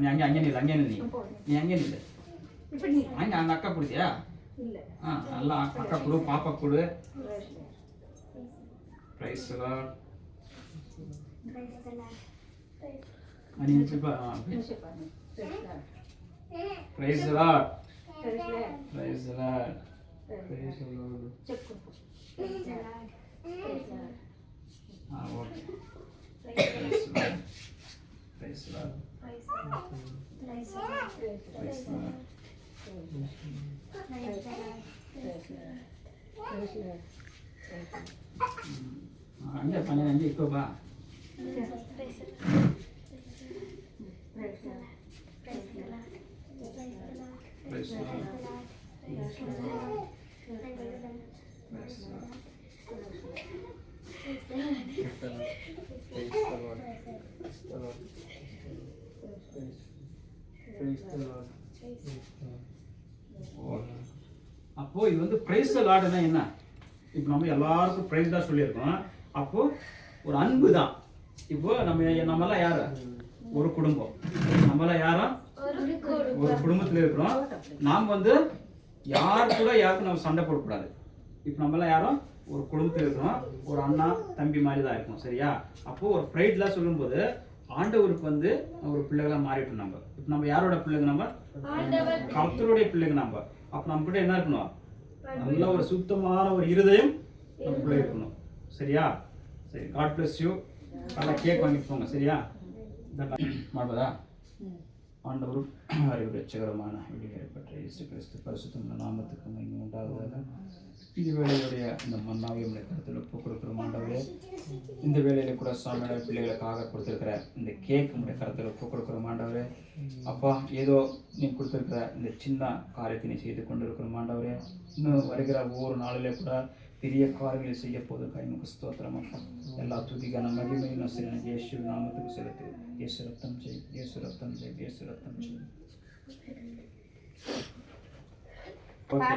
நீ அங்கே அங்கே நில்லு, அங்கே நில்லு, நீ அங்கே நில்லு. அங்கே அந்த அக்கா கொடுத்தியா? நல்லா அக்கா கொடு, பாப்பா கொடு. Praise the lord. நீ நிச்சயப்பா. Praise the lord. Praise the lord. Praise the lord. Okay. Praise the lord. Praise the lord. Praise the lord. Praise the lord. அங்கே பண்ண அங்கே இக்கோப்பா. அப்போ இது வந்து பிரைஸ் தி லார்ட்னா என்ன? இப்போ நம்ம எல்லாருக்கும் பிரைஸ் தான் சொல்லியிருக்கோம். அப்போ ஒரு அன்பு தான். இப்போ நம்மளாம் யாரு? ஒரு குடும்பம். நம்மளாம் யாரும் ஒரு குடும்பத்தில் இருக்கிறோம். நாம் வந்து யார் கூட யாருக்கும் நம்ம சண்டை போடக்கூடாது. இப்போ நம்மளாம் யாரும் ஒரு குடும்பத்தில் இருக்கிறோம். ஒரு அண்ணா தம்பி மாதிரி தான் இருக்கும். சரியா? அப்போ ஒரு ப்ரைட்லாம் சொல்லும்போது ஆண்டவருக்கு வந்து ஒரு பிள்ளைகளாக மாறிட்டோம். நம்ம இப்போ நம்ம யாரோட பிள்ளைங்க? நம்ம கர்த்தருடைய பிள்ளைங்க. நம்ம அப்போ நம்ம கிட்ட என்ன இருக்கணும்? நல்ல ஒரு சுத்தமான ஒரு இருதயம் நமக்குள்ளே இருக்கணும். சரியா? சரி, காட் பிளஸ் யூ. நல்லா கேக் வாங்கிட்டு போங்க. சரியா? மாட்டதா? ஆண்டவரும் ரட்சகரமான விடுதலைப்பட்ட இயேசு கிறிஸ்து பரிசுத்த நாமத்துக்கு மகிமை உண்டாவதாக. இந்த வேலையுடைய இந்த மன்னாவை உடைய கருத்தில் ஒப்பு கொடுக்குற ஆண்டவரே, இந்த வேலையில கூட சாமியோட பிள்ளைகளுக்காக கொடுத்துருக்கிற இந்த கேக் உடைய கருத்தில் ஒப்பு கொடுக்குற ஆண்டவரே. அப்பா, ஏதோ நீ கொடுத்துருக்கிற இந்த சின்ன காரியத்தை நீ செய்து கொண்டு இருக்கிற ஆண்டவரே, இன்னும் வருகிற ஒவ்வொரு நாளிலே கூட பெரிய காரியங்களை செய்ய போது கைமுக ஸ்தோத்திரம். அப்பா, எல்லா துதிக்கான மகிமையும் நான் இயேசு நாமத்துக்கு செலுத்து. இயேசு ரத்தம் செய், இயேசு ரத்தம் செய், இயேசு ரத்தம் செய். ஓகே.